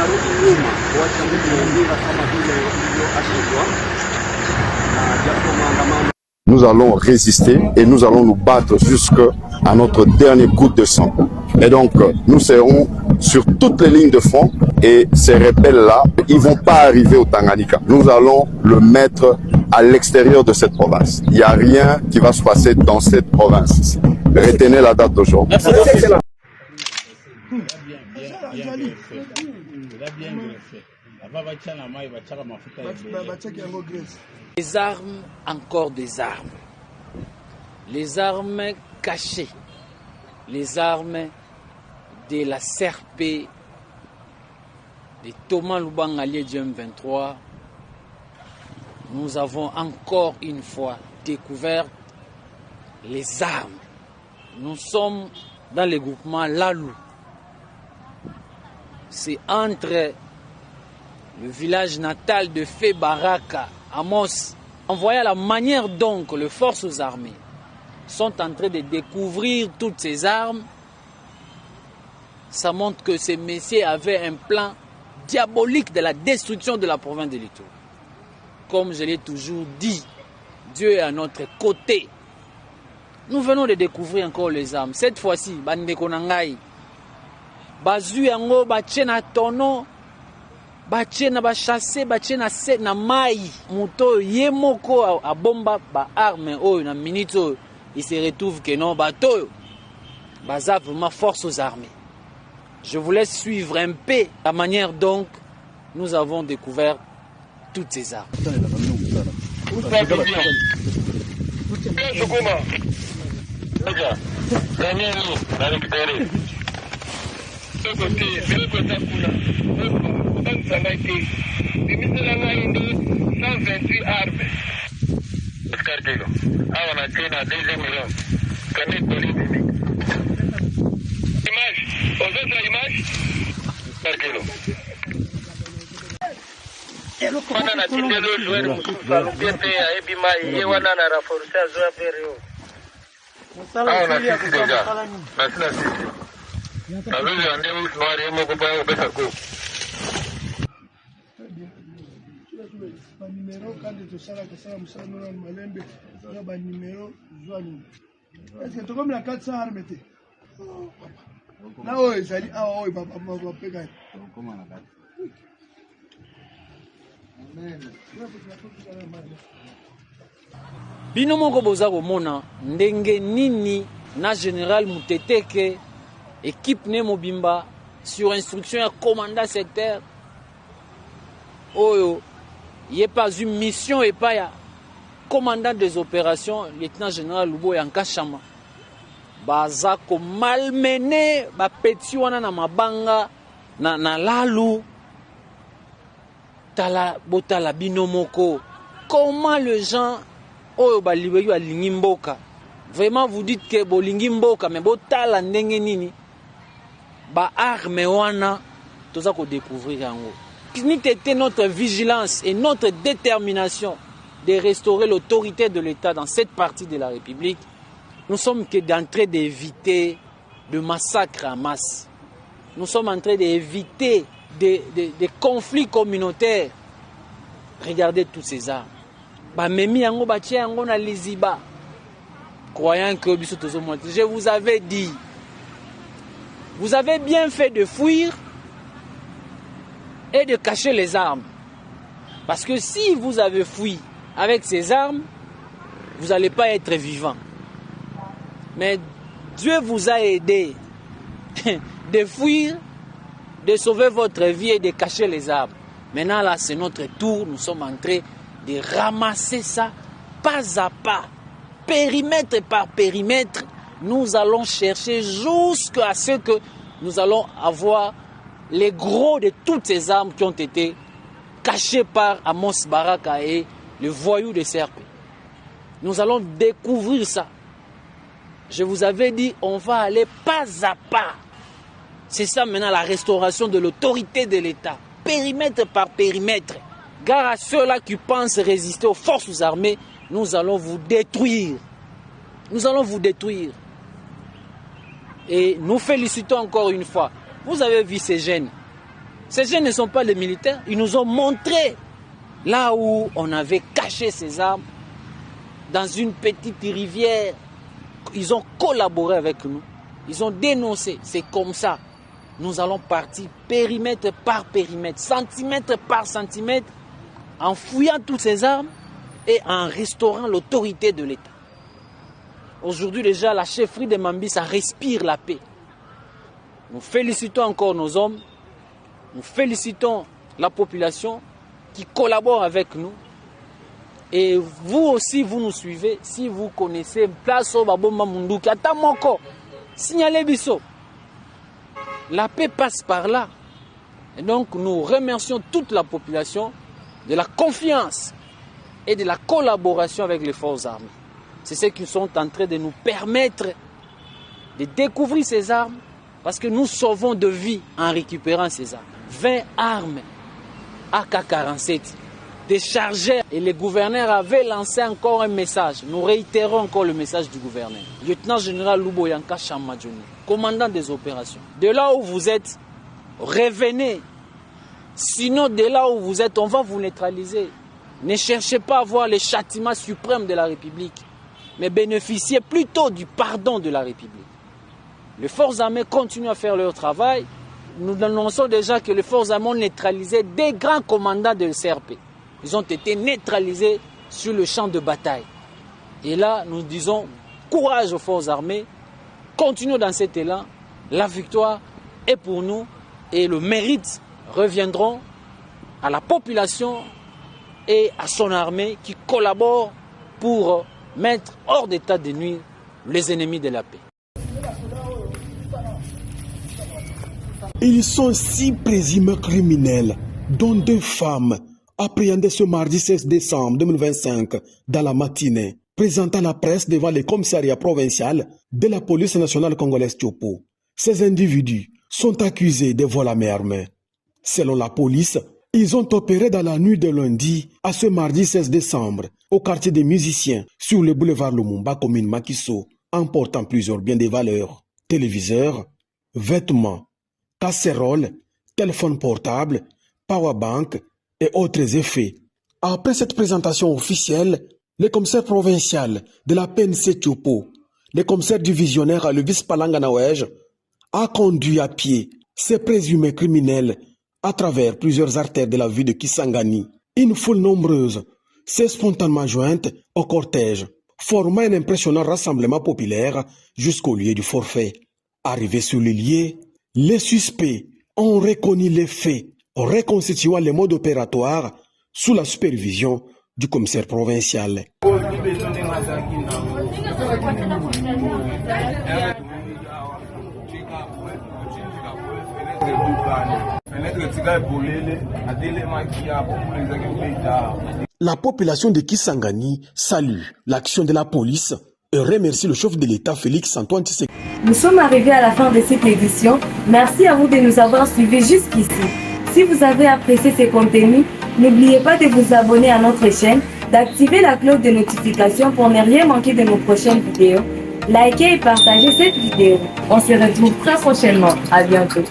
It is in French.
wanarudi nyuma kuacha mila kama vile ilivyoashiriwa na japo maandamano. Nous allons résister et nous allons nous battre jusqu'à notre dernier goutte de sang. Et donc, nous serons sur toutes les lignes de front et ces rebelles-là, ils ne vont pas arriver au Tanganyika. Nous allons le mettre à l'extérieur de cette province. Il n'y a rien qui va se passer dans cette province. Retenez la date d'aujourd'hui. Les armes, encore des armes. Les armes cachées. Les armes de la CRP, de Thomas Lubanga allié du M23. Nous avons encore une fois découvert les armes. Nous sommes dans le groupement Lalou. C'est entre le village natal de Fé Baraka, Amos. En voyant la manière dont les forces armées sont en train de découvrir toutes ces armes, ça montre que ces messieurs avaient un plan diabolique de la destruction de la province de l'Ituri. Comme je l'ai toujours dit, Dieu est à notre côté. Nous venons de découvrir encore les armes. Cette fois-ci, bandeko nangai, bazu yango batie na tono, batie na bachasse, batie na mai, muto yemoko a bomba ba arme oyo na minute oyo, il se retrouve que non bato baza vraiment force aux armées. Je vous laisse suivre un peu la manière dont nous avons découvert toutes ces armes. Bino moko boza komona ndenge nini na général Muteteke équipe ne mobimba sur instruction ya commandant secteur oyo il y a pas une mission et pas ya commandant des opérations lieutenant général Lubo Yankashama baza ko malmené ba petit wana na mabanga na Lalu tala botala bino moko. Comment les gens oyo balibeki balingi mboka vraiment vous dites que bolingi mboka mais botala ndenge nini ba arme wana toza ko découvrir yango. C'était notre vigilance et notre détermination de restaurer l'autorité de l'État dans cette partie de la République. Nous sommes en train d'éviter de massacres en masse. Nous sommes en train d'éviter des conflits communautaires. Regardez tous ces armes. Bamemi yango batie yango na liziba. Croyant que je vous avais dit, vous avez bien fait de fuir et de cacher les armes. Parce que si vous avez fui avec ces armes, vous n'allez pas être vivant. Mais Dieu vous a aidé de fuir, de sauver votre vie et de cacher les armes. Maintenant là, c'est notre tour. Nous sommes en train de ramasser ça pas à pas, périmètre par périmètre. Nous allons chercher jusqu'à ce que nous allons avoir les gros de toutes ces armes qui ont été cachées par Amos Baraka et le voyou de CRP. Nous allons découvrir ça. Je vous avais dit, on va aller pas à pas. C'est ça maintenant la restauration de l'autorité de l'État. Périmètre par périmètre. Gare à ceux-là qui pensent résister aux forces armées, nous allons vous détruire. Nous allons vous détruire. Et nous félicitons encore une fois. Vous avez vu ces jeunes. Ces jeunes ne sont pas les militaires. Ils nous ont montré là où on avait caché ces armes, dans une petite rivière. Ils ont collaboré avec nous. Ils ont dénoncé. C'est comme ça. Nous allons partir périmètre par périmètre, centimètre par centimètre, en fouillant toutes ces armes et en restaurant l'autorité de l'État. Aujourd'hui déjà, la chefferie de Mambisa respire la paix. Nous félicitons encore nos hommes, nous félicitons la population qui collabore avec nous. Et vous aussi, vous nous suivez. Si vous connaissez Place Obaboma Munduki, Atamoko, signalez Bisso. La paix passe par là. Et donc, nous remercions toute la population de la confiance et de la collaboration avec les forces armées. C'est ce qui sont en train de nous permettre de découvrir ces armes parce que nous sauvons de vie en récupérant ces armes. 20 armes AK-47 déchargées et le gouverneur avait lancé encore un message. Nous réitérons encore le message du gouverneur. Lieutenant-général Luboyanka Chamadjoni, commandant des opérations. De là où vous êtes, revenez. Sinon, de là où vous êtes, on va vous neutraliser. Ne cherchez pas à voir les châtiments suprêmes de la République, mais bénéficiez plutôt du pardon de la République. Les forces armées continuent à faire leur travail. Nous annonçons déjà que les forces armées ont neutralisé des grands commandants de CRP. Ils ont été neutralisés sur le champ de bataille. Et là, nous disons courage aux forces armées. Continuons dans cet élan. La victoire est pour nous et le mérite reviendront à la population et à son armée qui collabore pour mettre hors d'état de nuire les ennemis de la paix. Ils sont 6 présumés criminels, dont 2 femmes, appréhendées ce mardi 16 décembre 2025 dans la matinée, présentant la presse devant les commissariats provinciaux de la police nationale congolaise Tchopo. Ces individus sont accusés de vol à main armée. Selon la police, ils ont opéré dans la nuit de lundi à ce mardi 16 décembre au quartier des musiciens sur le boulevard Lumumba, commune Makiso, emportant plusieurs biens de valeur, téléviseurs, vêtements, casseroles, téléphones portables, powerbank et autres effets. Après cette présentation officielle, le commissaire provincial de la PNC Tchopo, le commissaire divisionnaire Levis Palanganawej, a conduit à pied ces présumés criminels à travers plusieurs artères de la ville de Kisangani. Une foule nombreuse s'est spontanément jointe au cortège, formant un impressionnant rassemblement populaire jusqu'au lieu du forfait. Arrivés sur le lieu, les suspects ont reconnu les faits, reconstituant les modes opératoires sous la supervision du commissaire provincial. La population de Kisangani salue l'action de la police et remercie le chef de l'État Félix Antoine Tshisekedi. Nous sommes arrivés à la fin de cette édition. Merci à vous de nous avoir suivis jusqu'ici. Si vous avez apprécié ces contenus, n'oubliez pas de vous abonner à notre chaîne, d'activer la cloche de notification pour ne rien manquer de nos prochaines vidéos. Likez et partagez cette vidéo. On se retrouve très prochainement. À bientôt.